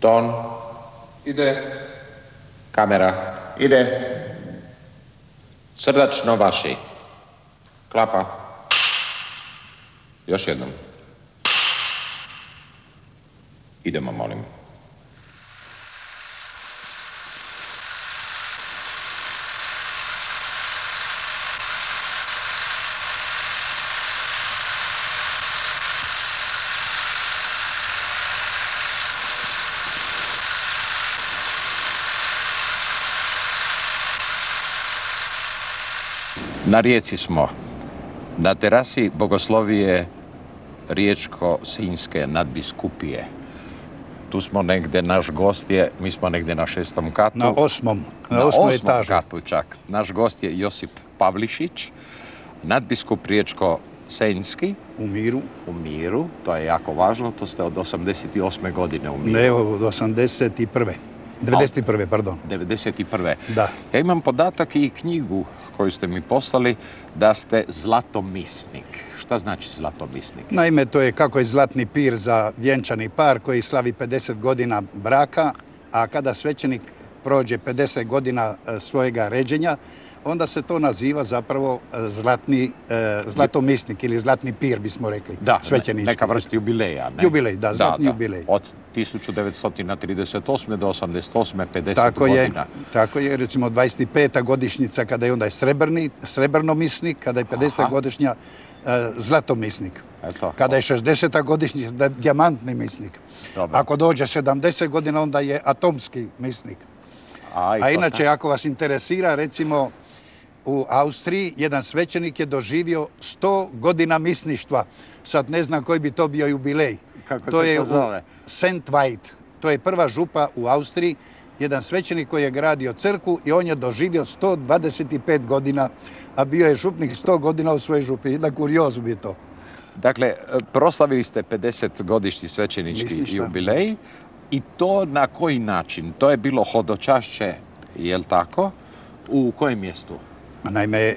Ton. Ide. Kamera. Ide. Srdačno vaši. Klapa. Još jednom. Idemo, molim. Na rijeci smo, na terasi Bogoslovije Riječko-Sinjske nadbiskupije. Tu smo negdje, naš gost je, mi smo negdje na 6. katu. Na 8. Na 8. etažu. katu čak. Naš gost je Josip Pavlišić, nadbiskup Riječko-Senjski. U Miru. U Miru, to je jako važno, to ste od 88. godine u Miru. Ne, od 81. 91. pardon. 91. Da. Ja imam podatak i knjigu koju ste mi poslali da ste zlatomisnik. Šta znači zlatomisnik? Naime, to je kako je zlatni pir za vjenčani par koji slavi 50 godina braka, a kada svećenik prođe 50 godina svojega ređenja, onda se to naziva zapravo zlatomisnik ili zlatni pir, bismo rekli. Da, svećenički. neka vrsta jubileja. Ne? Jubilej, da, zlatni jubilej. Od 1938. do 88. 50 tako godina. Tako je, recimo 25. godišnjica kada je onda je srebrnomisnik, kada je 50. godišnja zlatomisnik. Eto. Kada je 60. godišnjica dijamantni misnik. Dobro. Ako dođe 70 godina onda je atomski misnik. A inače, ako vas interesira, recimo u Austriji jedan svećenik je doživio 100 godina misništva. Sad ne znam koji bi to bio jubilej. Kako to se je to zove? u St. White. To je prva župa u Austriji. Jedan svećenik koji je gradio crkvu i on je doživio 125 godina, a bio je župnik 100 godina u svojoj župi. Jedna kuriozu bi to. Dakle, proslavili ste 50 godišnji svećenički jubilej i to na koji način? To je bilo hodočašće, jel tako? U kojem mjestu? Naime,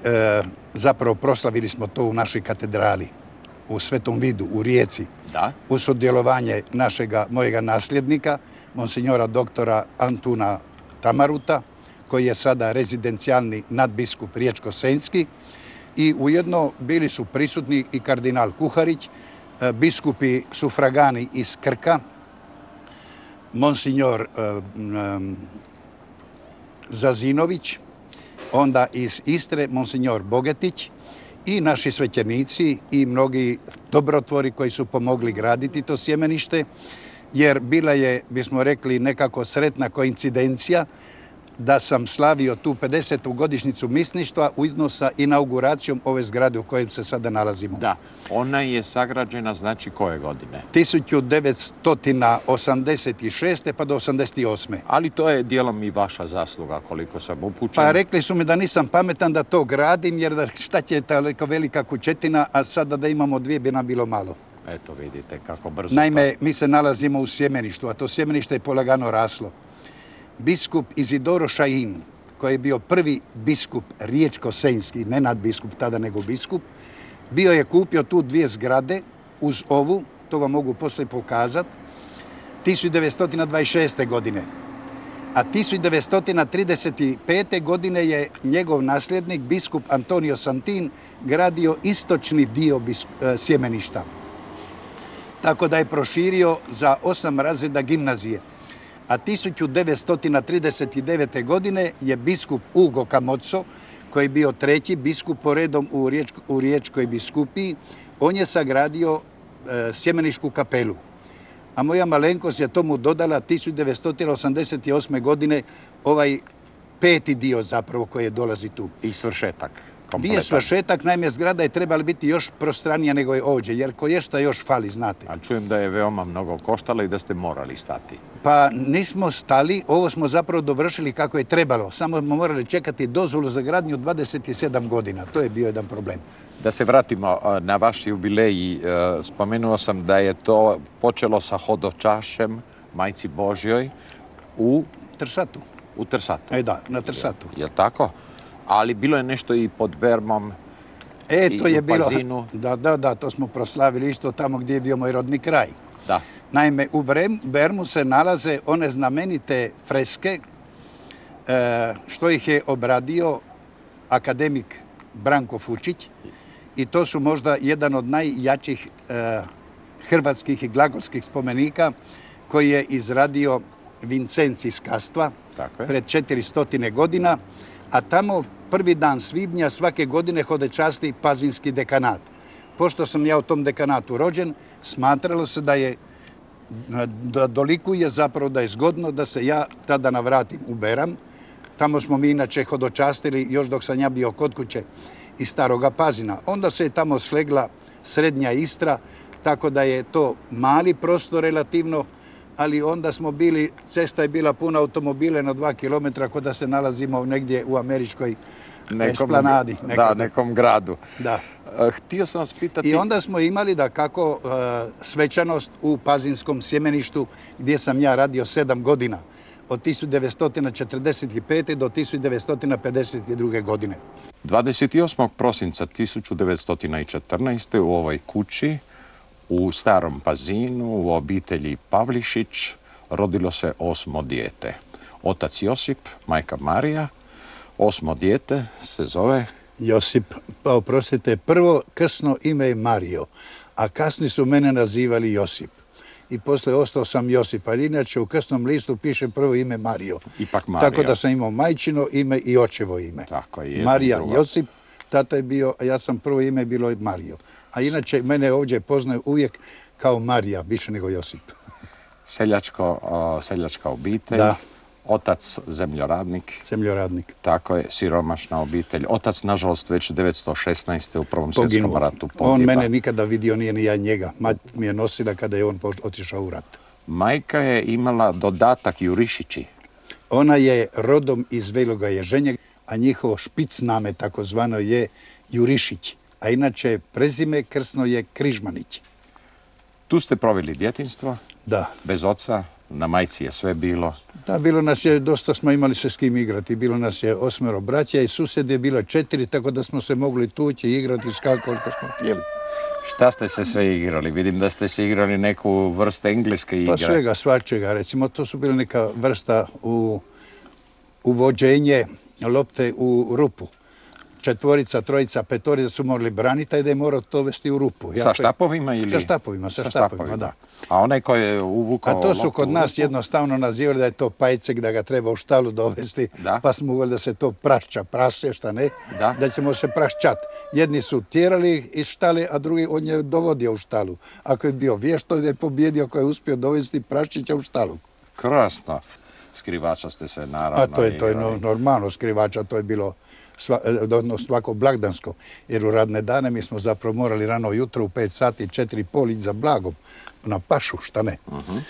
zapravo proslavili smo to u našoj katedrali, u Svetom Vidu, u Rijeci. Da. U sudjelovanje mojega nasljednika, monsignora doktora Antuna Tamaruta, koji je sada rezidencijalni nadbiskup Riječko-Senjski. I ujedno bili su prisutni i kardinal Kuharić, biskupi sufragani iz Krka, monsignor Zazinović, onda iz Istre monsignor Bogetić i naši svećenici i mnogi dobrotvori koji su pomogli graditi to sjemenište, jer bila je, bismo rekli, nekako sretna koincidencija da sam slavio tu 50. godišnjicu misništva ujedno sa inauguracijom ove zgrade u kojem se sada nalazimo. Da, ona je sagrađena znači koje godine? 1986. pa do 88. Ali to je dijelom i vaša zasluga, koliko sam upućen. Pa rekli su mi da nisam pametan da to gradim, jer šta će toliko velika kućetina, a sada da imamo dvije bi nam bilo malo. Eto vidite kako brzo. Naime, mi se nalazimo u sjemeništu, a to sjemenište je polagano raslo. Biskup Izidoro Šajin, koji je bio prvi biskup Riječko-Senjski, ne nadbiskup tada nego biskup, bio je kupio tu dvije zgrade uz ovu, to vam mogu poslije pokazati, 1926. godine. A 1935. godine je njegov nasljednik, biskup Antonio Santin, gradio istočni dio sjemeništa. Tako da je proširio za 8 razreda gimnazije. A 1939. godine je biskup Ugo Camozzo, koji je bio treći biskup po redom u Riječkoj biskupiji, on je sagradio sjemenišku kapelu. A moja malenkost je tomu dodala 1988. godine ovaj 5. dio zapravo koji dolazi tu. I svršetak. Nije svršetak, naime zgrada je trebala biti još prostranija nego je ovdje, jer koješta još fali, znate. Ali čujem da je veoma mnogo koštala i da ste morali stati. Pa nismo stali, ovo smo zapravo dovršili kako je trebalo. Samo smo morali čekati dozvolu za gradnju 27 godina. To je bio jedan problem. Da se vratimo na vaš jubilej, spomenuo sam da je to počelo sa hodočašćem Majci Božjoj u Trsatu. U Trsatu. Da, na Trsatu. Je tako? Ali bilo je nešto i pod Bermom to je u Pazinu. Da, to smo proslavili isto tamo gdje je bio moj rodni kraj. Da. Naime, u Bermu se nalaze one znamenite freske što ih je obradio akademik Branko Fučić i to su možda jedan od najjačih hrvatskih i glagolskih spomenika koji je izradio Vincenc iz Kastva pred 400 godina, a tamo prvi dan svibnja svake godine hodečasti pazinski dekanat. Pošto sam ja u tom dekanatu rođen, smatralo se da dolikuje zapravo da je zgodno da se ja tada navratim u Beram. Tamo smo mi inače hodočastili još dok sam ja bio kod kuće iz Staroga Pazina. Onda se je tamo slegla srednja Istra, tako da je to mali prostor relativno, ali onda smo bili, cesta je bila puna automobile na 2 kilometra kod da se nalazimo negdje u američkoj esplanadi. Da, nekom gradu. Da. Htio sam vas pitati... I onda smo imali da kako svečanost u Pazinskom sjemeništu gdje sam ja radio 7 godina. Od 1945. do 1952. godine. 28. prosinca 1914. u ovoj kući u Starom Pazinu u obitelji Pavlišić rodilo se 8. dijete. Otac Josip, majka Marija. 8. dijete se zove... Josip, pa oprostite, prvo krsno ime je Mario, a kasnije su mene nazivali Josip. I poslije ostao sam Josip, ali inače u krsnom listu piše prvo ime Mario. Ipak Marija. Tako da sam imao majčino ime i očevo ime. Tako je. Marija Josip, tata je bio, a ja sam prvo ime bilo je Mario. A inače mene ovdje poznaju uvijek kao Marija, više nego Josip. Seljačka obitelj. Da. Otac zemljoradnik. Zemljoradnik. Tako je, siromašna obitelj. Otac, nažalost, već 1916. u Prvom svjetskom ratu pogiba. On mene nikada vidio, nije ni ja njega. Mać mi je nosila kada je on otišao u rat. Majka je imala dodatak Jurišići. Ona je rodom iz Veloga Ježenja, a njihovo špicname takozvano je Jurišić. A inače prezime krsno je Križmanić. Tu ste proveli djetinjstvo? Da. Bez oca? Na majci je sve bilo? Da, bilo nas je, dosta smo imali se s kim igrati. Bilo nas je 8 braća i susjed je bilo 4, tako da smo se mogli tući i igrati skako koliko smo htjeli. Šta ste se sve igrali? Vidim da ste se igrali neku vrstu engleske igre. Pa svega, svačega. Recimo, to su bila neka vrsta uvođenje lopte u rupu. 4, 3, 5 su morali braniti, a da je morao to vesti u rupu. Sa štapovima ili? Sa štapovima, da. A onaj koji je uvukao loptu? A to su kod nas jednostavno nazivali da je to pajcek, da ga treba u štalu dovesti, pa smo uveli da se to prase, šta ne, da ćemo se praščat. Jedni su tjerali iz štale, a drugi on je dovodio u štalu. Ako je bio vješto, je pobjedio, ako je uspio dovesti praščića u štalu. Krasno. Skrivača ste se naravno... A to je normalno, skrivača, to je bilo svako blagdansko, jer u radne dane mi smo zapravo morali rano jutro u 5 sati, 4:30 ići za blagom na pašu, šta ne.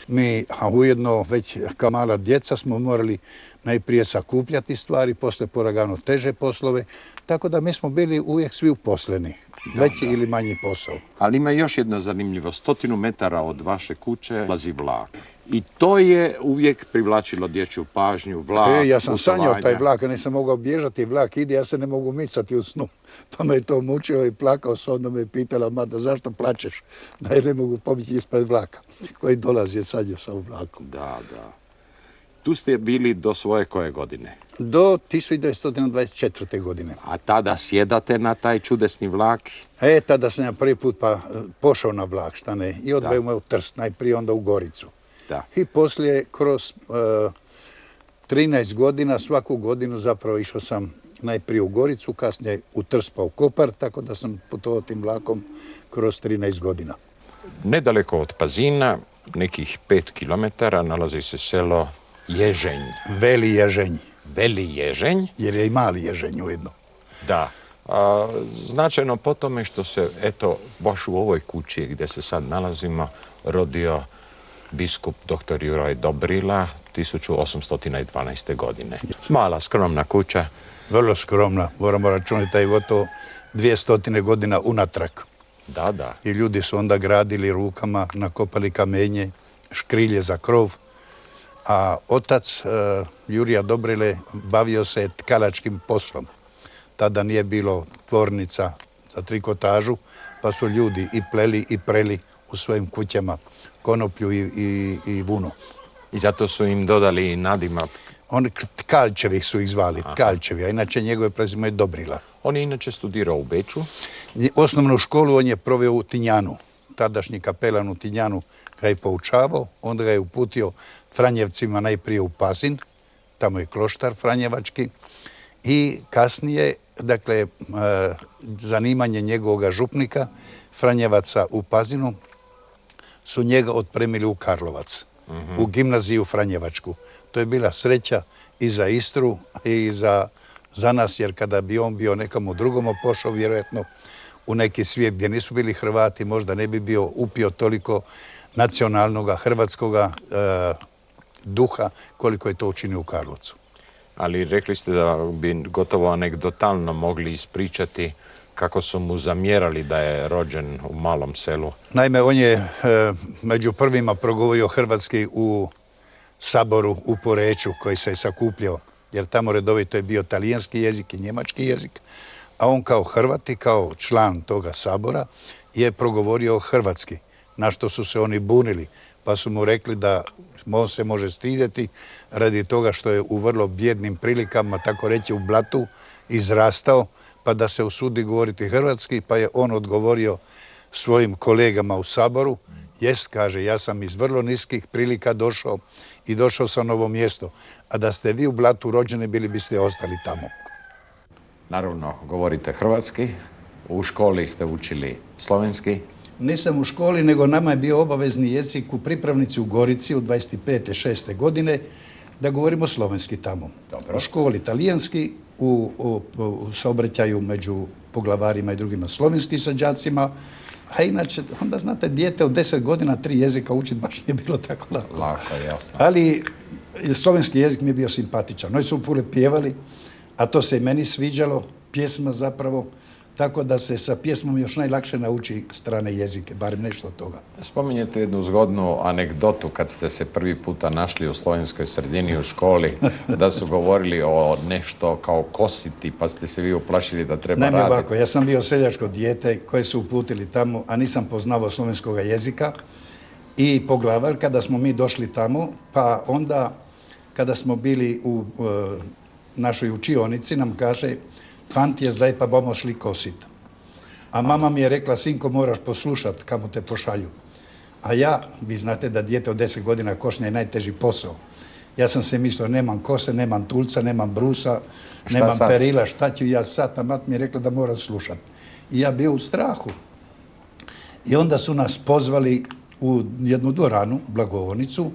Mi, a ujedno već kao mala djeca smo morali najprije sakupljati stvari, poslije poragano teže poslove, tako da mi smo bili uvijek svi uposleni, veći ili manji posao. Ali ima još jedna zanimljivost, 100 metara od vaše kuće lazi vlak. I to je uvijek privlačilo dječju pažnju, vlak, ja sam sanjao taj vlak, a nisam mogao bježati, vlak ide, ja se ne mogu micati u snu. Pa me je to mučilo i plakao se, onda me pitala, Mada, zašto plačeš? Da je ne mogu pobjeći ispred vlaka, koji dolazi sad je sa vlakom. Da. Tu ste bili do svoje koje godine? Do 1924. godine. A tada sjedate na taj čudesni vlak? Tada sam ja prvi put pošao na vlak, šta ne, i odveo me u Trst, najprije onda u Goricu. I poslije, kroz 13 godina, svaku godinu zapravo išao sam najprije u Goricu, kasnije u Trst pa u Kopar, tako da sam putovao tim vlakom kroz 13 godina. Nedaleko od Pazina, nekih 5 kilometara, nalazi se selo Ježenj. Veli Ježenj. Veli Ježenj? Jer je i mali Ježenj ujedno. Da. Značajno po tome što se, eto, baš u ovoj kući gdje se sad nalazimo, rodio biskup dr. Juraj Dobrila 1812. godine. Mala, skromna kuća. Vrlo skromna. Moramo računati da je gotovo 200 godina unatrag. Da. I ljudi su onda gradili rukama, nakopali kamenje, škrilje za krov. A otac Jurija Dobrile bavio se tkalačkim poslom. Tada nije bilo tvornica za trikotažu, pa su ljudi i pleli i preli u svojim kućama konoplju i vunu. I zato su im dodali nadimak. Oni Tkalčevih su ih zvali, Tkalčevi, a inače njegove prezime je Dobrila. On je inače studirao u Beču. Osnovnu školu on je proveo u Tinjanu. Tadašnji kapelan u Tinjanu ga je poučavao, onda ga je uputio Franjevcima najprije u Pazin, tamo je kloštar Franjevački, i kasnije, dakle, zanimanje njegovog župnika, Franjevaca u Pazinu, su njega otpremili u Karlovac, u gimnaziju Franjevačku. To je bila sreća i za Istru i za nas, jer kada bi on bio nekamo drugomu pošao, vjerojatno u neki svijet gdje nisu bili Hrvati, možda ne bi bio upio toliko nacionalnoga, hrvatskoga duha koliko je to učinio u Karlovcu. Ali rekli ste da bi gotovo anegdotalno mogli ispričati kako su mu zamjerali da je rođen u malom selu. Naime, on je među prvima progovorio hrvatski u saboru u Poreču koji se je sakupljao, jer tamo redovito je bio talijanski jezik i njemački jezik, a on kao Hrvat i kao član toga sabora je progovorio hrvatski, na što su se oni bunili, pa su mu rekli da on se može stidjeti radi toga što je u vrlo bjednim prilikama, tako reći u blatu, izrastao, pa da se usudi govoriti hrvatski, pa je on odgovorio svojim kolegama u saboru, jest, kaže, ja sam iz vrlo niskih prilika došao i došao sam na ovo mjesto, a da ste vi u blatu rođeni, bili biste ostali tamo. Naravno, govorite hrvatski, u školi ste učili slovenski. Nisam u školi, nego nama je bio obavezni jezik u pripravnici u Gorici u 25. 6. godine da govorimo slovenski tamo. Dobro. U školi talijanski, u saobraćaju među poglavarima i drugima slovenskim sa đacima, a inače, onda znate, dijete od 10 godina 3 jezika učiti baš nije bilo tako lako. Lako, jasno. Ali slovenski jezik mi je bio simpatičan. Oni su pule pjevali, a to se i meni sviđalo, pjesma zapravo, tako da se sa pjesmom još najlakše nauči strane jezike, barem nešto od toga. Spominjete jednu zgodnu anegdotu kad ste se prvi puta našli u slovenskoj sredini u školi, da su govorili o nešto kao kositi, pa ste se vi uplašili da treba raditi. Naime ovako, ja sam bio seljačko dijete koje su uputili tamo, a nisam poznavao slovenskog jezika i poglavar kada smo mi došli tamo, pa onda kada smo bili u našoj učionici nam kaže: "Fantje, zdaj pa bomo šli kosit." A mama mi je rekla: "Sinko, moraš poslušat kamo te pošalju." A ja, vi znate da dijete od 10 godina košnja je najteži posao. Ja sam se mislio, nemam kose, nemam tulca, nemam brusa, nemam perila, šta ću ja sad? A mat mi je rekla da moram slušat. I ja bio u strahu. I onda su nas pozvali u jednu dvoranu, blagovornicu,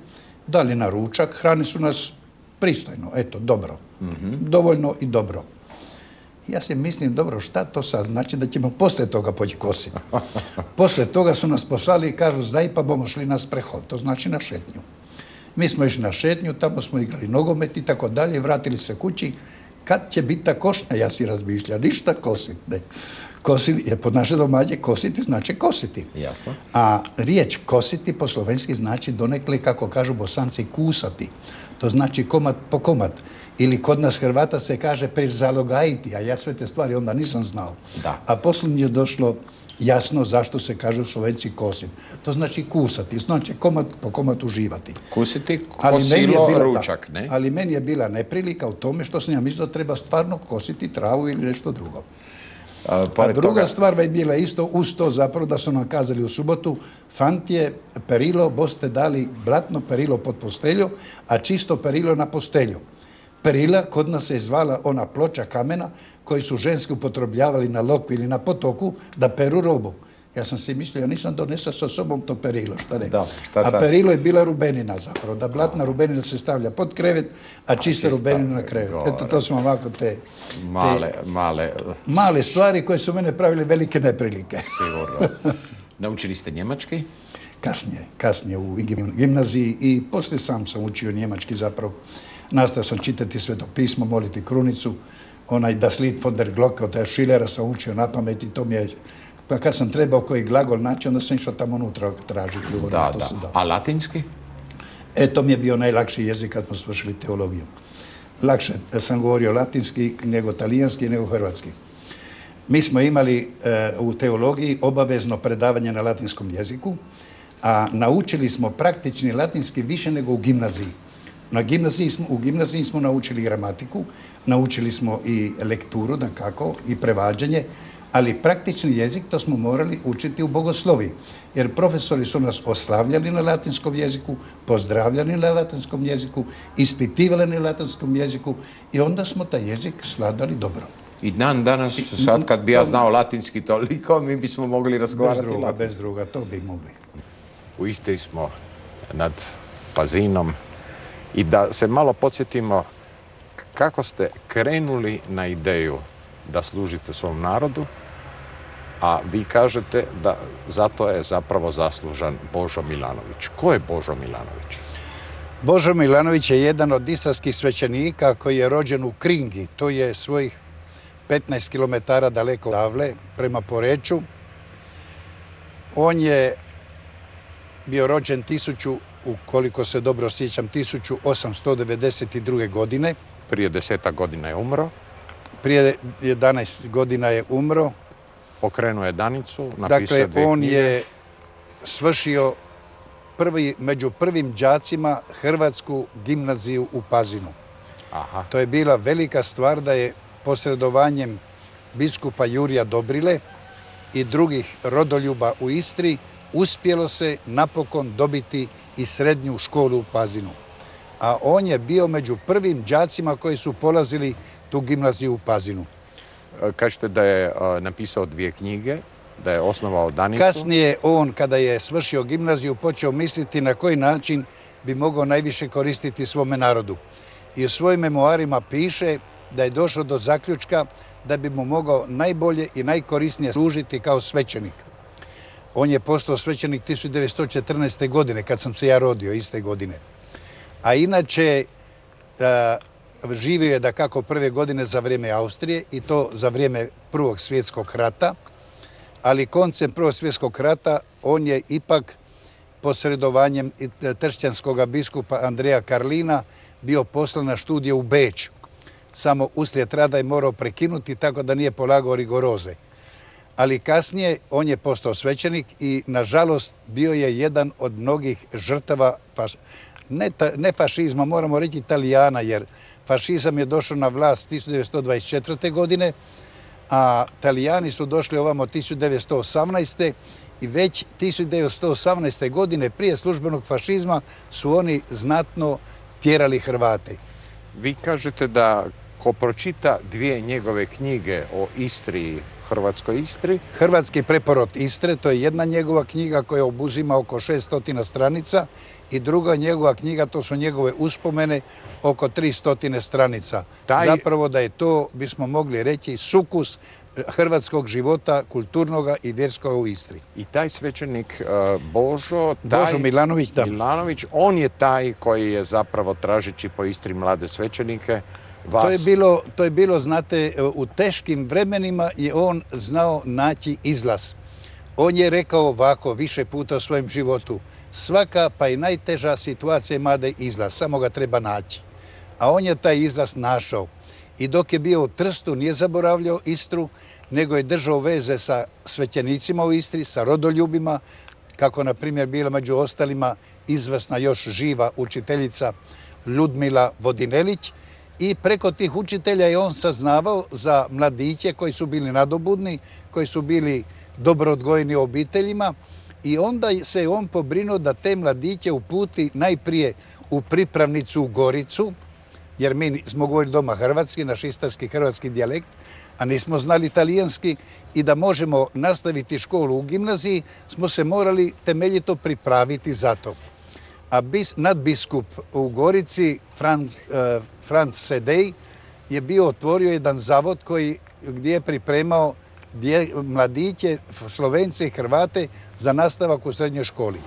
dali na ručak, hrani su nas pristojno, eto, dobro. Dovoljno i dobro. Ja se mislim, dobro, šta to sad znači da ćemo poslije toga poći kositi. Poslije toga su nas poslali i kažu: "Zdaj pa bomo šli na sprehod", to znači na šetnju. Mi smo išli na šetnju, tamo smo igrali nogomet i tako dalje, vratili se kući. Kad će biti ta košnja, ja si razmišljam, ništa kositi. Ne. Kositi, jer pod naše domaće kositi znači kositi. Jasno. A riječ kositi po slovenski znači donekle, kako kažu Bosanci, kusati. To znači komad po komad. Ili kod nas Hrvata se kaže prizalogajiti, a ja sve te stvari onda nisam znao. Da. A poslije mi je došlo jasno zašto se kaže u Slovenci kosit. To znači kusati, znači komad po komad uživati. Kusiti, kosilo, ručak, ne? Ali meni je bila neprilika u tome što sam ja mislio da treba stvarno kositi travu ili nešto drugo. A druga stvar je bila isto uz to zapravo da su nam kazali u subotu: "Fantje, perilo boste dali blatno perilo pod postelju, a čisto perilo na postelju." Perila kod nas se je zvala ona ploča kamena koji su ženski upotrebljavali na lokvi ili na potoku da peru robu. Ja sam si mislio, ja nisam donesao sa sobom to perilo, šta ne. A perilo je bila rubenina zapravo, da blatna rubenina se stavlja pod krevet, a čista rubenina na krevet. Eto, to smo ovako te male stvari koje su mene pravile velike neprilike. Sigurno. Naučili ste njemački? Kasnije u gimnaziji i poslije sam učio njemački zapravo. Nastao sam čitati Sveto pismo, moliti krunicu, onaj Das Lied von der Glocke od Schillera sam učio na pamet i to mi je, pa kad sam trebao koji glagol naći, onda sam išao tamo unutra tražiti. Da. A latinski? To mi je bio najlakši jezik kad smo svršili teologiju. Lakše sam govorio latinski nego talijanski nego hrvatski. Mi smo imali u teologiji obavezno predavanje na latinskom jeziku a naučili smo praktični latinski više nego u gimnaziji. U gimnaziji smo naučili gramatiku, naučili smo i lekturu, dakako, i prevađanje, ali praktični jezik to smo morali učiti u bogoslovi, jer profesori su nas oslavljali na latinskom jeziku, pozdravljali na latinskom jeziku, ispitivali na latinskom jeziku i onda smo taj jezik svladali dobro. I dan danas, sad kad bi ja znao latinski toliko, mi bismo mogli razgovarati latinski. Bez druga, to bi mogli. U Istri smo nad Pazinom i da se malo podsjetimo kako ste krenuli na ideju da služite svom narodu, a vi kažete da zato je zapravo zaslužan Božo Milanović. Ko je Božo Milanović? Božo Milanović je jedan od istarskih svećenika koji je rođen u Kringi. To je svojih 15 km daleko odavle, prema Poreču. On je bio rođen ukoliko se dobro sjećam, 1892. godine. Prije 10 godina je umro. Prije 11 godina je umro. Pokrenuo je Danicu, napisao dakle, 2 knjige. On je svršio među prvim đacima Hrvatsku gimnaziju u Pazinu. Aha. To je bila velika stvar da je posredovanjem biskupa Jurija Dobrile i drugih rodoljuba u Istri uspjelo se napokon dobiti i srednju školu u Pazinu. A on je bio među prvim đacima koji su polazili tu gimnaziju u Pazinu. Kažete da je napisao 2 knjige, da je osnovao Danicu. Kasnije on, kada je svršio gimnaziju, počeo misliti na koji način bi mogao najviše koristiti svome narodu. I u svojim memoarima piše da je došao do zaključka da bi mu mogao najbolje i najkorisnije služiti kao svećenik. On je postao svećenik 1914. godine, kad sam se ja rodio, iste godine. A inače, živio je dakako prve godine za vrijeme Austrije i to za vrijeme Prvog svjetskog rata, ali koncem Prvog svjetskog rata on je ipak posredovanjem tršćanskog biskupa Andreja Karlina bio poslan na studije u Beč. Samo uslijed rada je morao prekinuti tako da nije polagao rigoroze. Ali kasnije on je postao svećenik i nažalost bio je jedan od mnogih žrtava, ne fašizma, moramo reći Italijana, jer fašizam je došao na vlast 1924. godine, a Italijani su došli ovamo 1918. i već 1918. godine prije službenog fašizma su oni znatno tjerali Hrvate. Vi kažete da ko pročita 2 njegove knjige o Istri, Hrvatskoj Istri. Hrvatski preporod Istre, to je jedna njegova knjiga koja obuzima oko 600 stranica i druga njegova knjiga, to su njegove uspomene, oko 300 stranica. Zapravo da je to, bismo mogli reći, sukus hrvatskog života, kulturnoga i vjerskog u Istri. I taj svećenik Božo Milanović, da. Milanović, on je taj koji je zapravo, tražeći po Istri mlade svećenike, To je bilo, znate, u teškim vremenima je on znao naći izlaz. On je rekao ovako više puta u svojem životu: svaka pa i najteža situacija ima da je izlaz, samo ga treba naći. A on je taj izlaz našao. I dok je bio u Trstu nije zaboravljao Istru, nego je držao veze sa svećenicima u Istri, sa rodoljubima, kako na primjer bila među ostalima izvrsna još živa učiteljica Ludmila Vodinelić. I preko tih učitelja je on saznavao za mladiće koji su bili nadobudni, koji su bili dobro odgojeni u obiteljima i onda se on pobrinuo da te mladiće uputi najprije u pripravnicu u Goricu, jer mi smo govorili doma hrvatski, naš istarski hrvatski dijalekt, a nismo znali italijanski, i da možemo nastaviti školu u gimnaziji smo se morali temeljito pripraviti za to. A nadbiskup u Gorici, Franz Sedej, je bio otvorio jedan zavod gdje je pripremao mladiće, Slovence i Hrvate za nastavak u srednjoj školi.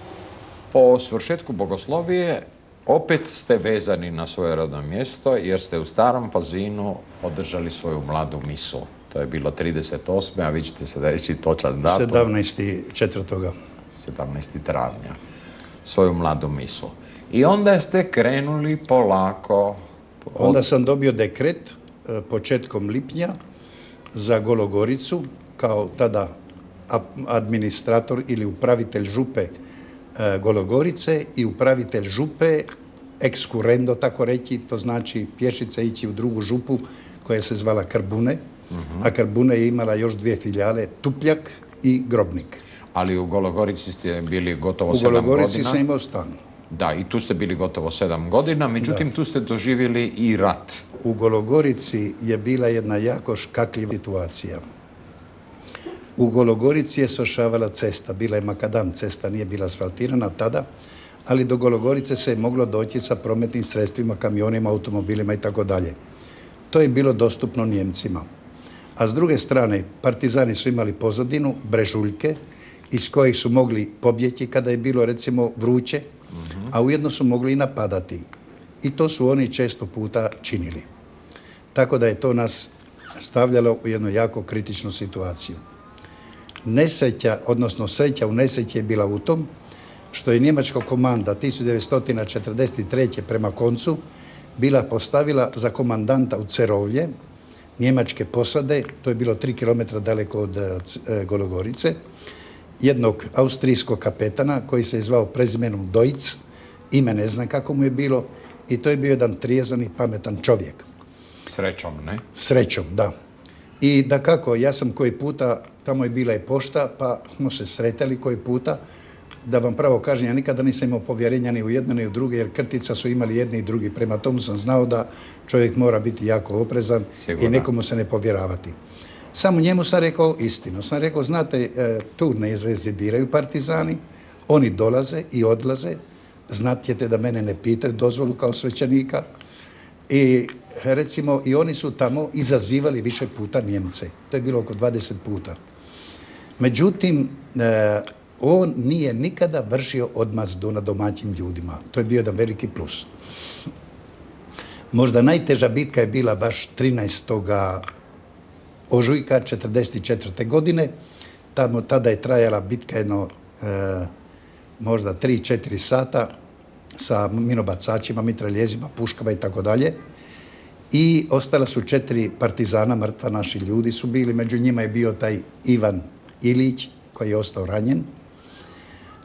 Po svršetku bogoslovije opet ste vezani na svoje rodno mjesto jer ste u Starom Pazinu održali svoju mladu misu. To je bilo 38. a vi ćete sada reći točan datum. 17.4. 17. travnja. Svoju mladu misu. I onda ste krenuli polako. Onda sam dobio dekret početkom lipnja za Gologoricu kao tada administrator ili upravitelj župe Gologorice i upravitelj župe, excurrendo tako reći, to znači pješice ići u drugu župu koja se zvala Karbune, a Karbune je imala još dvije filijale, Tupljak i Grobnik. Ali u Gologorici ste bili gotovo 7 godina. U Gologorici sam imao stan. Da, i tu ste bili gotovo 7 godina, međutim tu ste doživjeli i rat. U Gologorici je bila jedna jako škakljiva situacija. U Gologorici je svršavala cesta, bila je makadam cesta, nije bila asfaltirana tada, ali do Gologorice se je moglo doći sa prometnim sredstvima, kamionima, automobilima i tako dalje. To je bilo dostupno Njemcima. A s druge strane, partizani su imali pozadinu, brežuljke, iz kojih su mogli pobjeći kada je bilo recimo vruće, a ujedno su mogli i napadati. I to su oni često puta činili. Tako da je to nas stavljalo u jednu jako kritičnu situaciju. Nesreća, odnosno sreća u nesreći je bila u tom što je njemačka komanda 1943. prema koncu bila postavila za komandanta u Cerovlje, njemačke posade, to je bilo 3 km daleko od Gologorice, jednog austrijskog kapetana koji se je zvao prezimenom Deutz, ime ne znam kako mu je bilo, i to je bio jedan trijezan i pametan čovjek. Srećom, ne? Srećom, da. I dakako, ja sam koji puta, tamo je bila i pošta, pa smo se sretali koji puta. Da vam pravo kažem, ja nikada nisam imao povjerenja ni u jedno ni u druge, jer krtica su imali jedni i drugi. Prema tomu sam znao da čovjek mora biti jako oprezan i nekomu se ne povjeravati. Samo njemu sam rekao istinu. Sam rekao, znate, tu ne rezidiraju partizani, oni dolaze i odlaze, znatjete da mene ne pitaju dozvolu kao svećenika i recimo i oni su tamo izazivali više puta Njemce. To je bilo oko 20 puta. Međutim, on nije nikada vršio odmazdu na domaćim ljudima. To je bio jedan veliki plus. Možda najteža bitka je bila baš 13. ožujka 1944. godine. Tada je trajala bitka jedno možda 3-4 sata sa minobacačima, mitraljezima, puškama i tako dalje. I ostala su 4 partizana, mrtva, naši ljudi su bili. Među njima je bio taj Ivan Ilić koji je ostao ranjen.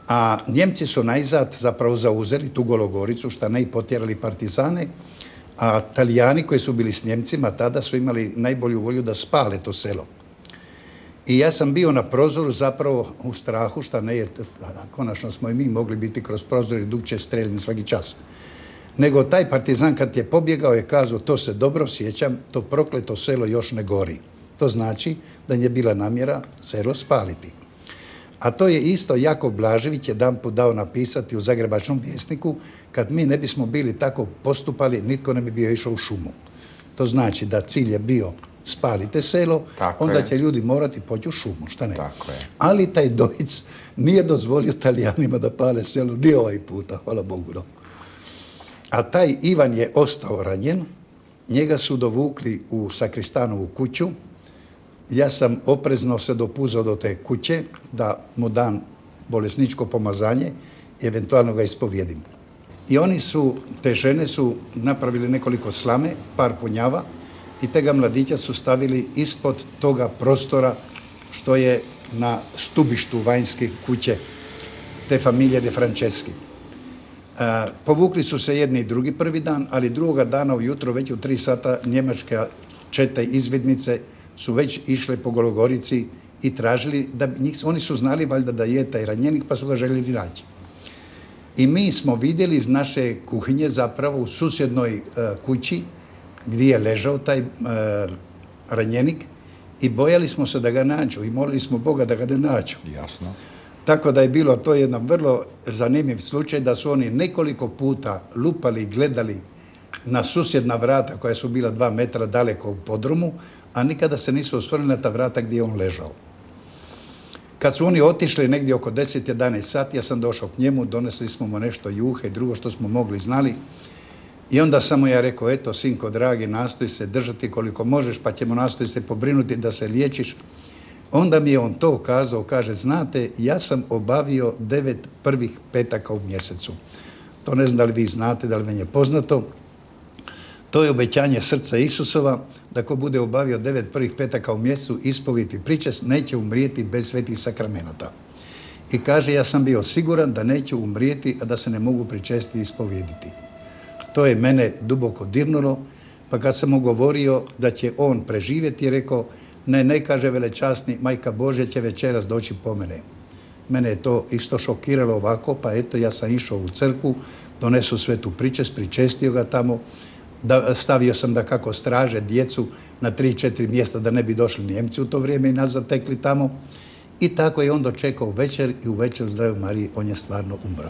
A Njemci su najzad zapravo zauzeli tu Gologoricu, šta ne, i potjerali partizane, a Talijani koji su bili s Njemcima tada su imali najbolju volju da spale to selo. I ja sam bio na prozoru zapravo u strahu, šta ne, jer konačno smo i mi mogli biti kroz prozor i drugčije streljeni svaki čas. Nego taj partizan kad je pobjegao je kazao, to se dobro sjećam, to prokleto selo još ne gori. To znači da je bila namjera selo spaliti. A to je isto Jakov Blažević jedanput dao napisati u Zagrebačkom vjesniku, kad mi ne bismo bili tako postupali, nitko ne bi bio išao u šumu. To znači da cilj je bio spalite selo, onda će ljudi morati poći u šumu, šta ne. Ali taj Deutz nije dozvolio Talijanima da pale selo, ni ovaj puta, hvala Bogu. No. A taj Ivan je ostao ranjen, njega su dovukli u Sakristanovu kuću. Ja sam oprezno se dopuzao do te kuće da mu dam bolesničko pomazanje i eventualno ga ispovjedim. I oni su, te žene su napravili nekoliko slame, par punjava i tega mladića su stavili ispod toga prostora što je na stubištu vanjske kuće te familije de Franceschi. Povukli su se jedni i drugi prvi dan, ali drugoga dana ujutro već u 3 sata njemačke čete izvidnice su već išle po Gologorici i tražili, oni su znali valjda da je taj ranjenik pa su ga željeli naći. I mi smo vidjeli iz naše kuhinje zapravo u susjednoj kući gdje je ležao taj ranjenik i bojali smo se da ga nađu i molili smo Boga da ga ne nađu. Jasno. Tako da je bilo to jedan vrlo zanimljiv slučaj da su oni nekoliko puta lupali i gledali na susjedna vrata koja su bila 2 metra daleko u podrumu, a nikada se nisu osvrnuli na ta vrata gdje je on ležao. Kad su oni otišli negdje oko 10-11 sati, ja sam došao k njemu, donesli smo mu nešto juhe i drugo što smo mogli znali. I onda sam mu ja rekao, eto, sinko dragi, nastoji se držati koliko možeš, pa ćemo nastoji se pobrinuti da se liječiš. Onda mi je on to kazao, kaže, znate, ja sam obavio 9 prvih petaka u mjesecu. To ne znam da li vi znate, da li vam je poznato. To je obećanje srca Isusova, da ko bude obavio 9 prvih petaka u mjesecu, ispovijeti pričest, neće umrijeti bez svetih sakramenata. I kaže, ja sam bio siguran da neću umrijeti, a da se ne mogu pričestiti i ispovijediti. To je mene duboko dirnulo, pa kad sam mu govorio da će on preživjeti, je rekao, ne kaže velečasni, Majka Božja će večeras doći po mene. Mene je to isto šokiralo ovako, pa eto, ja sam išao u crkvu, donesu svetu pričest, pričestio ga tamo, stavio sam da kako straže djecu na 3-4 mjesta da ne bi došli Njemci u to vrijeme i nas zatekli tamo. I tako je on dočekao večer i u večer Zdravlju Mariji on je stvarno umro.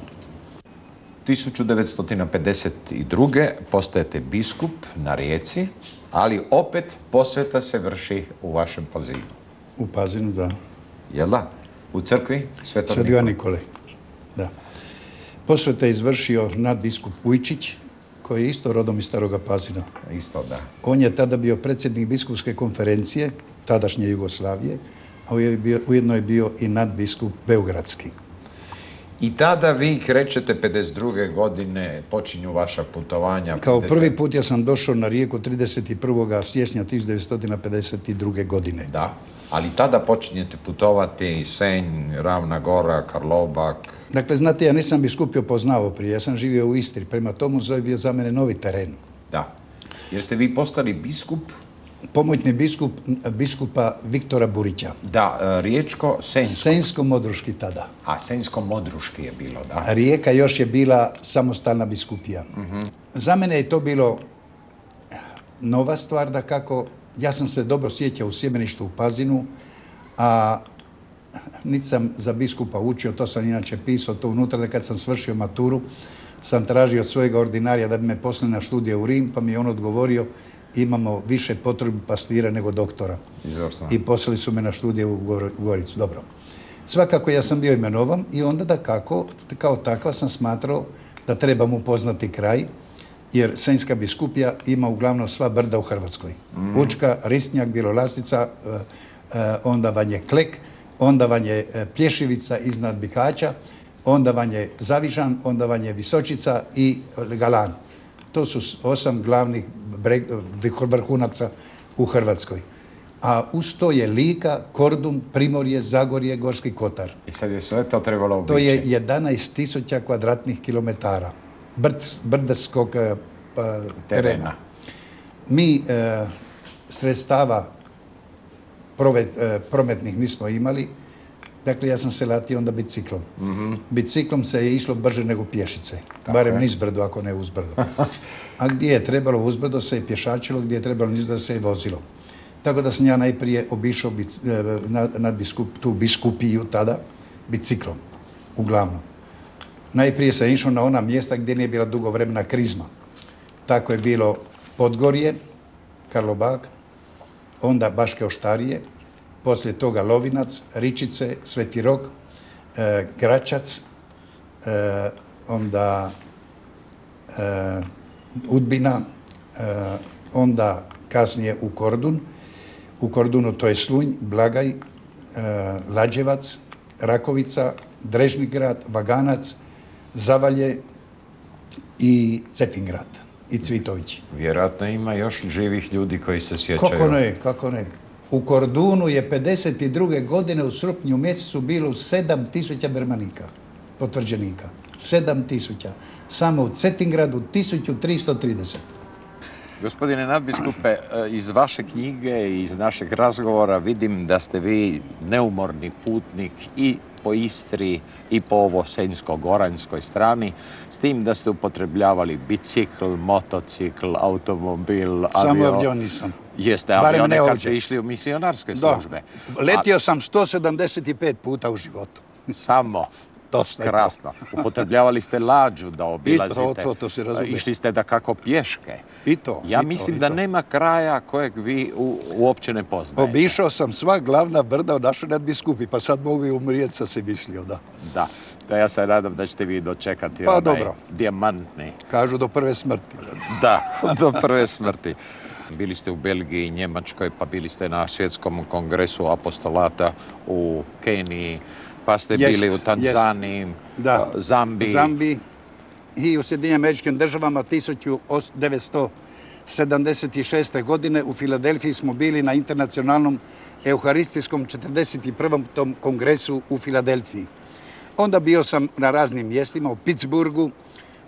1952. postajete biskup na Rijeci, ali opet posveta se vrši u vašem Pazinu. U Pazinu, da. Jel da? U crkvi Svetog Nikole. Da. Posveta je izvršio nadbiskup Vujčić, koji je isto rodom iz Staroga Pazina. Isto, da. On je tada bio predsjednik biskupske konferencije, tadašnje Jugoslavije, a ujedno je bio i nadbiskup Beogradski. I tada vi krećete 52. godine, počinju vaša putovanja. Kao prvi put ja sam došao na Rijeku 31. siječnja 1952. godine. Da, ali tada počinjete putovati Senj, Ravna Gora, Karlobag. Dakle, znate, ja nisam biskupio poznao prije, ja sam živio u Istri, prema tomu je bio za mene novi teren. Da, jer ste vi postali biskup? Pomoćni biskup biskupa Viktora Burića. Da, Riječko-Senjsko. Senjsko-Modruški tada. A Senjsko-Modruški je bilo, da. Rijeka još je bila samostalna biskupija. Za mene je to bilo nova stvar, da kako, ja sam se dobro sjećao u sjemeništu u Pazinu, a niti sam za biskupa učio, to sam inače pisao to unutra, da kad sam svršio maturu, sam tražio od svojega ordinarija da bi me poslali na studije u Rim, pa mi je on odgovorio, imamo više potrebu pastira nego doktora. I poslali su me na studije u Goricu. Dobro. Svakako ja sam bio imenovan i onda da kako, kao takva sam smatrao da trebam upoznati kraj, jer Senjska biskupija ima uglavnom sva brda u Hrvatskoj. Učka, Risnjak, Bjelolasica, onda vam je Klek, onda vam je Plješivica iznad Bihaća, onda vam je Zavižan, onda vam je Visočica i Galan. To su 8 glavnih vrhunaca u Hrvatskoj. A uz to je Lika, Kordun, Primorje, Zagorje, Gorski Kotar. I sad je sve to trebalo obići. To je 11.000 kvadratnih kilometara brdarskog terena. Mi sredstava prometnih nismo imali. Dakle, ja sam se latio onda biciklom. Biciklom se je išlo brže nego pješice. Barem nizbrdo, ako ne uzbrdo. A gdje je trebalo uzbrdo se je pješačilo, gdje je trebalo nizbrdo se je vozilo. Tako da sam ja najprije obišao tu biskupiju tada biciklom, uglavnom. Najprije sam išao na ona mjesta gdje nije bila dugo vremena krizma. Tako je bilo Podgorje, Karlobag, onda Baške Oštarije, poslije toga Lovinac, Ričice, Sveti Rok, Gračac, onda Udbina, onda kasnije u Kordun. U Kordunu to je Slunj, Blagaj, Lađevac, Rakovica, Drežnigrad, Vaganac, Zavalje i Cetingrad i Cvitović. Vjerojatno ima još živih ljudi koji se sjećaju. Kako ne. U Kordunu je 52. godine u srpnju mjesecu bilo 7.000 bermanika, potvrđenika. 7.000. Samo u Cetingradu 1330. Gospodine nadbiskupe, iz vaše knjige i iz našeg razgovora vidim da ste vi neumorni putnik i po Istri i po ovo senjsko-goranjskoj strani, s tim da ste upotrebljavali bicikl, motocikl, automobil, avio. Samo avion nisam. Jeste, avione kad ste išli u misionarske službe. Letio sam 175 puta u životu. Samo? Krasno. Upotrebljavali ste lađu da obilazite. To se razumije. Išli ste da kako pješke. Ja mislim da nema kraja kojeg vi uopće ne poznajete. Obišao sam sva glavna brda u našoj nadbiskupi, pa sad mogu i umrijeti, sam se mislio, da. Da, ja se nadam da ćete vi dočekati dijamantni. Kažu do prve smrti. Da, do prve smrti. Bili ste u Belgiji, Njemačkoj, pa bili ste na svjetskom kongresu apostolata u Keniji, pa ste bili u Tanzaniji, Zambiji. I u Sjedinjenim Američkim Državama 1976. godine u Filadelfiji smo bili na internacionalnom euharistijskom 41. kongresu u Filadelfiji. Onda bio sam na raznim mjestima, u Pittsburghu,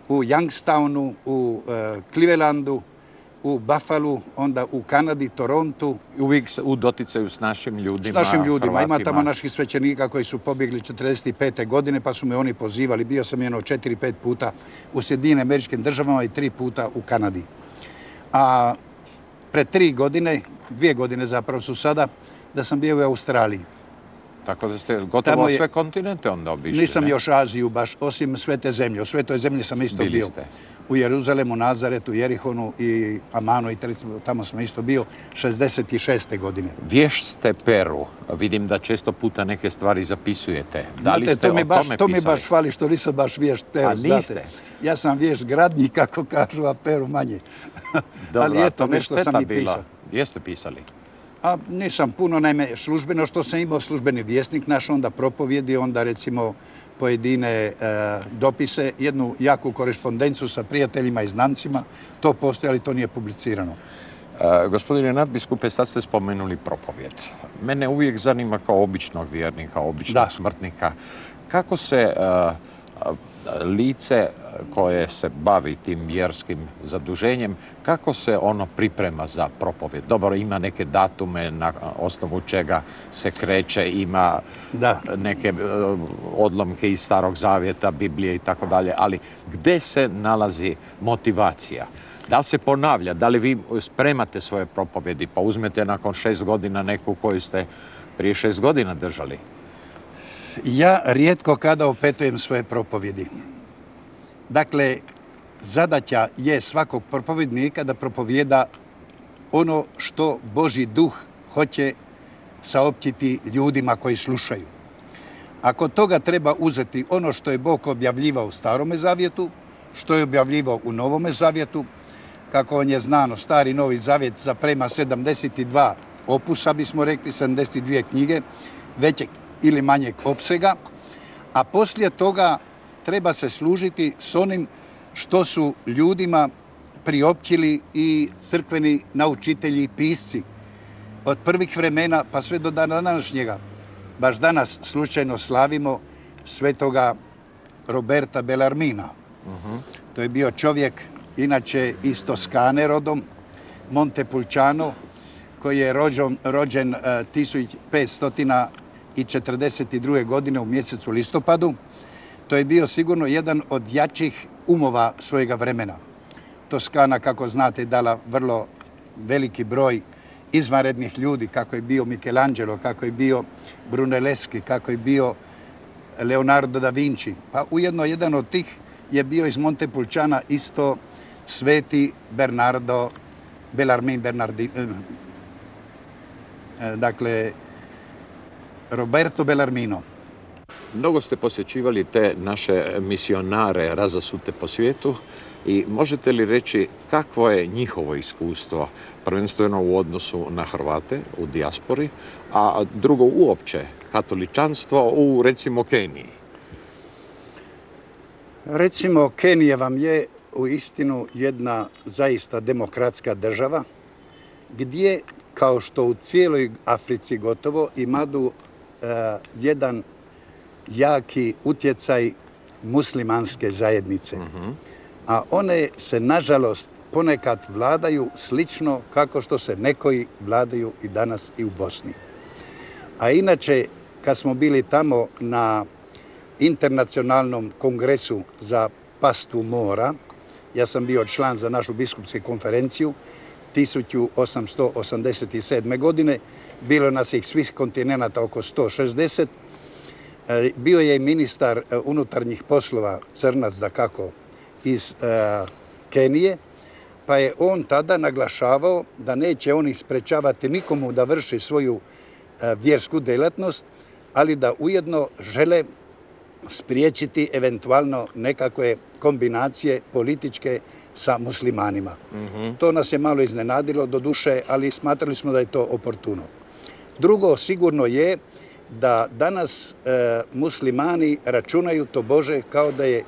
u Youngstownu, u Clevelandu, u Buffalu, onda u Kanadi, Torontu. Uvijek u doticaju s našim ljudima, S našim ljudima. Hrvatima. Ima tamo naših svećenika koji su pobjegli 45. godine, pa su me oni pozivali. Bio sam 4-5 puta u Sjedinjenim Američkim Državama i 3 puta u Kanadi. A pred 3 godine, 2 godine zapravo su sada, da sam bio u Australiji. Tako da ste gotovo sve kontinente onda obišli. Nisam još Aziju baš, osim Svete zemlje. U Svetoj zemlji sam isto bio. Ste. U Jeruzalemu, Nazaretu, Jerihonu i Amanu i tamo sam isto bio 66. godine. Vješt ste Peru. Vidim da često puta neke stvari zapisujete. Da li ste o tome pisali? To mi baš fali što nisam baš vješt Peru. A niste? Ja sam vješt gradnji, kako kažu, a Peru manje. Dobro, ali eto, nešto sam i pisao. Gdje ste pisali? A nisam puno, naime, službeno što sam imao službeni vjesnik naš, onda propovjedi, onda recimo pojedine dopise, jednu jaku korespondenciju sa prijateljima i znancima. To postoji, ali to nije publicirano. Gospodine nadbiskupe, sad ste spomenuli propovjed. Mene uvijek zanima kao običnog vjernika, običnog smrtnika, kako se lice koje se bavi tim vjerskim zaduženjem, kako se ono priprema za propovjed? Dobro, ima neke datume na osnovu čega se kreće, ima neke odlomke iz Starog zavjeta, Biblije i tako dalje, ali gdje se nalazi motivacija? Da li se ponavlja? Da li vi spremate svoje propovjedi pa uzmete nakon 6 godina neku koju ste prije 6 godina držali? Ja rijetko kada opetujem svoje propovjedi. Dakle, zadaća je svakog propovjednika da propovjeda ono što Božji duh hoće saopćiti ljudima koji slušaju. Ako toga treba uzeti ono što je Bog objavljivao u Starome zavjetu, što je objavljivao u Novome zavjetu, kako vam je znano, Stari Novi zavjet zaprema 72 opusa, bismo rekli, 72 knjige, većeg ili manjeg opsega, a poslije toga treba se služiti s onim što su ljudima priopćili i crkveni naučitelji i pisci. Od prvih vremena pa sve do dana današnjega. Baš danas slučajno slavimo svetoga Roberta Bellarmina. To je bio čovjek, inače iz Toskane rodom, Montepulciano, koji je rođen 1542. godine u mjesecu listopadu. To je bio sigurno jedan od jačih umova svojega vremena. Toskana, kako znate, je dala vrlo veliki broj izvanrednih ljudi, kako je bio Michelangelo, kako je bio Brunelleschi, kako je bio Leonardo da Vinci. Pa ujedno jedan od tih je bio iz Montepulciana isto sveti Bernardo Bellarmin, dakle Roberto Bellarmino. Mnogo ste posjećivali te naše misionare razasute po svijetu i možete li reći kakvo je njihovo iskustvo, prvenstveno u odnosu na Hrvate u dijaspori, a drugo uopće katoličanstvo u, recimo, Keniji? Recimo, Kenija vam je uistinu jedna zaista demokratska država, gdje, kao što u cijeloj Africi gotovo, imaju jedan jaki utjecaj muslimanske zajednice. A one se, nažalost, ponekad vladaju slično kako što se nekoji vladaju i danas i u Bosni. A inače, kad smo bili tamo na internacionalnom kongresu za pastvu mora, ja sam bio član za našu biskupsku konferenciju 1887. godine, bilo nas ih svih kontinenata oko 160. Bio je i ministar unutarnjih poslova, crnac dakako, iz Kenije, pa je on tada naglašavao da neće oni sprečavati nikomu da vrši svoju vjersku djelatnost, ali da ujedno žele spriječiti eventualno nekakve kombinacije političke sa muslimanima. To nas je malo iznenadilo, doduše, ali smatrali smo da je to oportuno. Drugo, sigurno je da danas muslimani računaju to Bože kao da je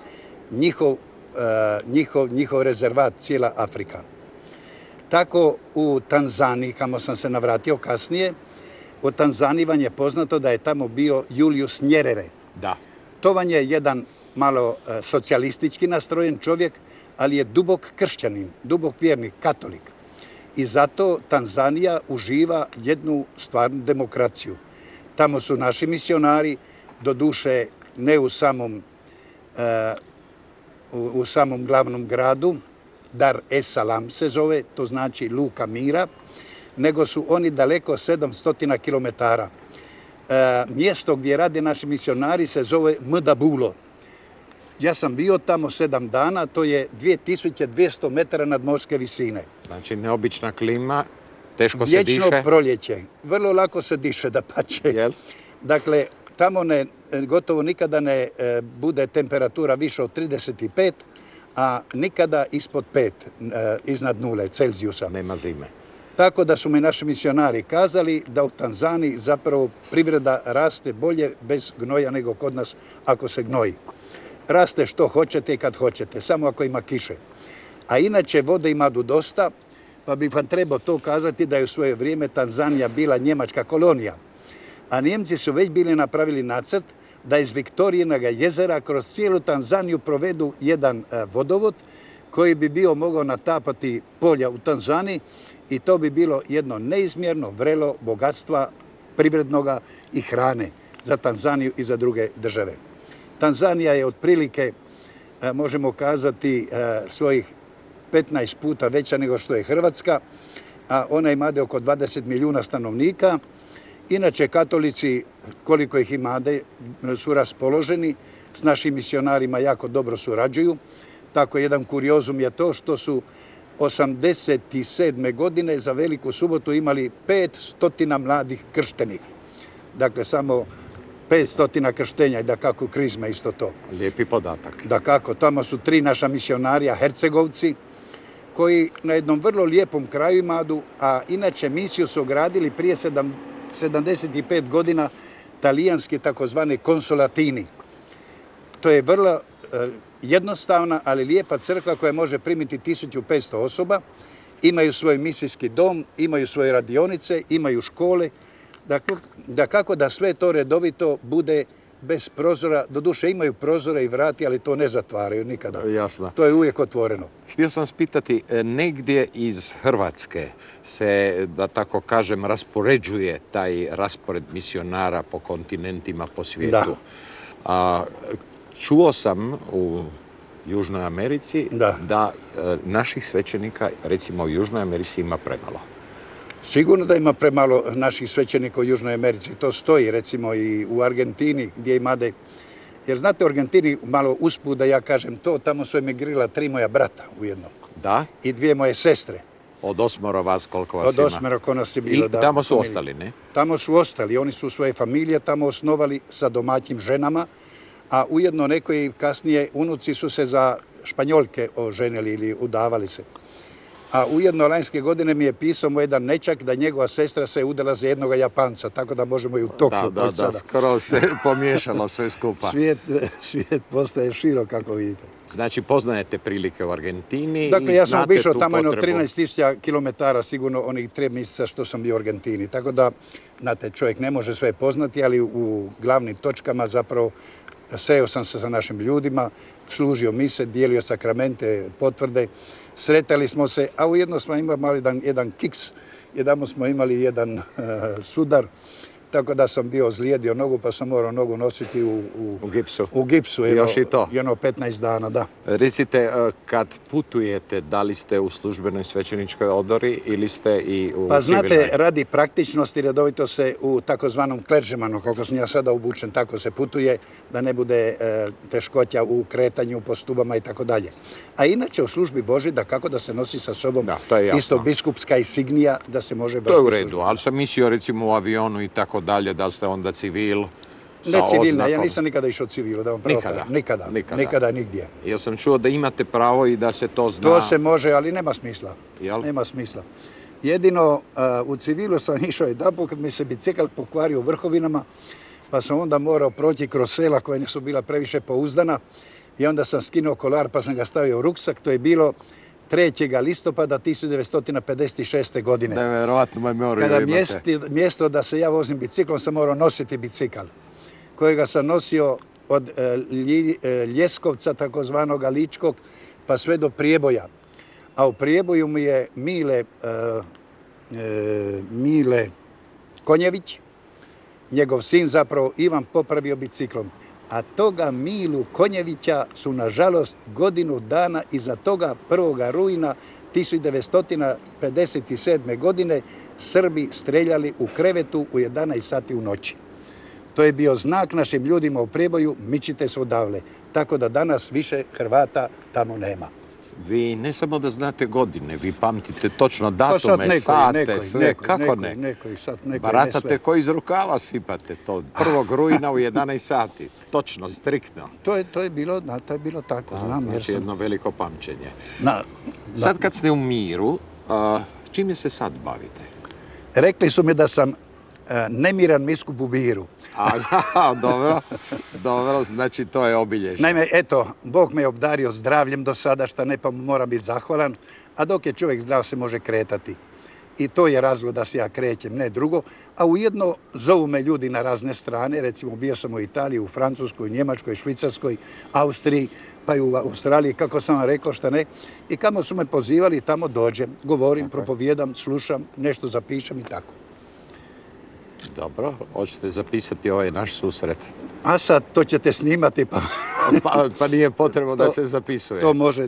njihov rezervat cijela Afrika. Tako u Tanzaniji, kamo sam se navratio kasnije, u Tanzaniji vam je poznato da je tamo bio Julius Nyerere. Da. Tovan je jedan malo socijalistički nastrojen čovjek, ali je dubok kršćanin, dubok vjernik, katolik. I zato Tanzanija uživa jednu stvarnu demokraciju. Tamo su naši misionari, doduše ne u samom glavnom gradu, Dar es Salaam se zove, to znači Luka mira, nego su oni daleko 700 kilometara. Mjesto gdje rade naši misionari se zove Mdabulo. Ja sam bio tamo 7 dana, to je 2200 metara nadmorske visine. Znači neobična klima, teško se diše. Vječno proljeće, vrlo lako se diše dapače. Jel? Dakle, tamo gotovo nikada ne bude temperatura više od 35, a nikada ispod 5, iznad 0 Celzijusa. Nema zime. Tako da su mi naši misionari kazali da u Tanzaniji zapravo privreda raste bolje bez gnoja nego kod nas ako se gnoji. Raste što hoćete i kad hoćete, samo ako ima kiše. A inače vode ima dosta, pa bih vam trebao to kazati da je u svoje vrijeme Tanzanija bila njemačka kolonija. A Njemci su već bili napravili nacrt da iz Viktorijinaga jezera kroz cijelu Tanzaniju provedu jedan vodovod koji bi bio mogao natapati polja u Tanzaniji i to bi bilo jedno neizmjerno vrelo bogatstva privrednoga i hrane za Tanzaniju i za druge države. Tanzanija je otprilike, možemo kazati, svojih 15 puta veća nego što je Hrvatska, a ona imade oko 20 milijuna stanovnika. Inače, katolici, koliko ih imade, su raspoloženi, s našim misionarima jako dobro surađuju. Tako jedan kuriozum je to što su 87. godine za Veliku subotu imali 500 mladih krštenih. Dakle, samo 500 krštenja i da kako krizma isto to. Lijepi podatak. Da kako, tamo su 3 naša misionarija, Hercegovci, koji na jednom vrlo lijepom kraju imadu, a inače misiju su gradili prije 75 godina talijanski takozvani konsolatini. To je vrlo jednostavna, ali lijepa crkva koja može primiti 1500 osoba. Imaju svoj misijski dom, imaju svoje radionice, imaju škole. Da kako da sve to redovito bude bez prozora. Doduše imaju prozore i vrati, ali to ne zatvaraju nikada. Jasno. To je uvijek otvoreno. Htio sam spitati, negdje iz Hrvatske se, da tako kažem, raspoređuje taj raspored misionara po kontinentima po svijetu. Da. Čuo sam u Južnoj Americi da naših svećenika, recimo u Južnoj Americi, ima premalo. Sigurno da ima premalo naših svećenika u Južnoj Americi. To stoji recimo i u Argentini gdje imade. Jer znate u Argentini, malo usput da ja kažem to, tamo su emigrirala 3 moja brata ujedno. Da? I 2 moje sestre. Od 8 vas koliko vas ima? Od 8 ko nas je bilo. I tamo su ostali, ne? Tamo su ostali. Oni su svoje familije tamo osnovali sa domaćim ženama, a ujedno neki kasnije unuci su se za Španjolke oženili ili udavali se. A ujedno lanjske godine mi je pisao moj jedan nečak da njegova sestra se udala za jednog Japanca, tako da možemo i u Tokiju poći sada. Da, skoro se pomiješalo sve skupa. Svijet postaje širok, kako vidite. Znači, poznajete prilike u Argentini. Dakle, ja sam obišao tamo 13.000 kilometara, sigurno onih 3 mjeseca što sam bio u Argentini. Tako da, znate, čovjek ne može sve poznati, ali u glavnim točkama zapravo sreo sam se sa našim ljudima, služio mise, dijelio sakramente, potvrde. Sretali smo se, a ujedno smo imali jedan kiks, jednom smo imali jedan sudar, tako da sam bio ozlijedio nogu, pa sam morao nogu nositi u gipsu. U gipsu, još i to. Jedno 15 dana, da. Recite, kad putujete, da li ste u službenoj svećeničkoj odori ili ste i u Pa civilnoj? znate, radi praktičnosti redovito se u takozvanom kleržemanu, koliko sam ja sada obučen, tako se putuje, da ne bude teškoća u kretanju po stubama i tako dalje. A inače u službi Božji, da kako da se nosi sa sobom isto biskupska insignija, da se može vršiti. To je u redu, ali sam mislio recimo u avionu i tako dalje, da li ste onda civil? Ne civilna, ja nisam nikada išao civilu, da vam pravo kažem. Nikada, nigdje. Ja sam čuo da imate pravo i da se to zna. To se može, ali nema smisla. Jel? Nema smisla. Jedino u civilu sam išao jedanput kad mi se bicikl pokvario u Vrhovinama, pa sam onda morao proći kroz sela koja nisu bila previše pouzdana i onda sam skinuo kolar pa sam ga stavio u ruksak. To je bilo 3. listopada 1956. godine. Nevjerojatno memoriju imate. Kada mjesto da se ja vozim biciklom sam morao nositi bicikl, kojega sam nosio od Ljeskovca, takozvanog Ličkog, pa sve do Prijeboja. A u Prijeboju mi je Mile Konjević, njegov sin zapravo Ivan, popravio biciklom. A toga Milu Konjevića su, nažalost, godinu dana iza toga 1. rujna 1957. godine Srbi streljali u krevetu u 11 sati u noći. To je bio znak našim ljudima u Prijeboju, mičite se odavle. Tako da danas više Hrvata tamo nema. Vi ne samo da znate godine, vi pamtite točno datume, sate, sve. Kako ne? Baratate ko iz rukava sipate to. 1. rujna u 11 sati. Točno, striktno. To je bilo tako, znam. Znači jedno veliko pamćenje. Sad kad ste u miru, čime se sad bavite? Rekli su mi da sam nemiran biskup u miru. Dobro, znači to je obilježje. Naime, eto, Bog me je obdario zdravljem do sada, šta ne, pa mu moram biti zahvalan, a dok je čovjek zdrav se može kretati. I to je razlog da se ja krećem, ne drugo. A ujedno zovu me ljudi na razne strane, recimo bio sam u Italiji, u Francuskoj, Njemačkoj, Švicarskoj, Austriji, pa i u Australiji, kako sam vam rekao, šta ne. I kamo su me pozivali, tamo dođem, govorim, propovijedam, slušam, nešto zapišem i tako. Dobro, hoćete zapisati ovaj naš susret? A sad to ćete snimati, pa nije potrebno da se zapisuje.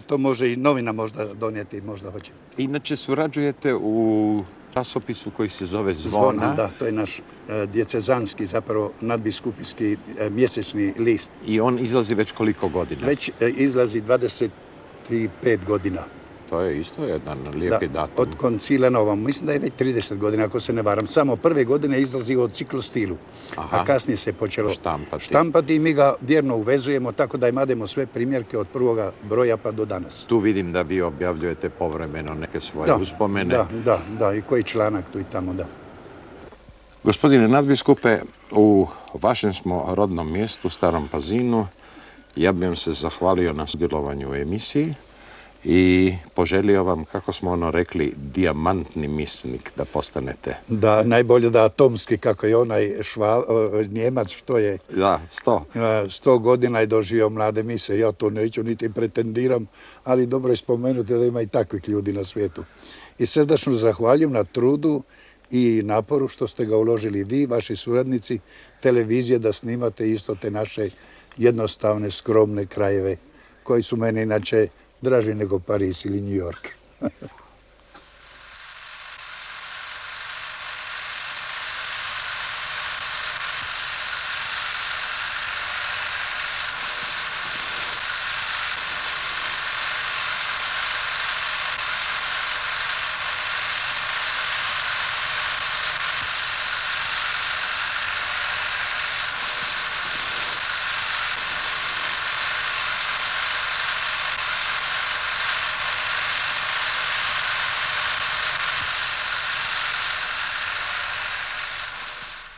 To može i novina možda donijeti, možda hoće. Inače surađujete u časopisu koji se zove Zvona. Da, to je naš djecezanski, zapravo nadbiskupijski mjesečni list. I on izlazi već koliko godina? Već izlazi 25 godina. To je isto jedan lijepi datum. Od koncila na ovom. Mislim da je već 30 godina, ako se ne varam. Samo prve godine izlazi od ciklostilu, a kasnije se počelo štampati i mi ga vjerno uvezujemo, tako da imademo sve primjerke od prvoga broja pa do danas. Tu vidim da vi objavljujete povremeno neke svoje uspomene. Da, i koji članak tu i tamo, da. Gospodine nadbiskupe, u vašem smo rodnom mjestu, Starom Pazinu, ja bih vam se zahvalio na sudjelovanju u emisiji i poželio vam, kako smo ono rekli, dijamantni misnik da postanete. Da, najbolje da atomski, kako je onaj Njemac, što je... Da, 100. 100 godina je doživio mlade mise. Ja to neću niti pretendiram, ali dobro je spomenuti da ima i takvih ljudi na svijetu. I srdačno zahvaljujem na trudu i naporu što ste ga uložili vi, vaši suradnici, televizije, da snimate isto te naše jednostavne, skromne krajeve, koji su meni inače draži nego Pariz ili New York.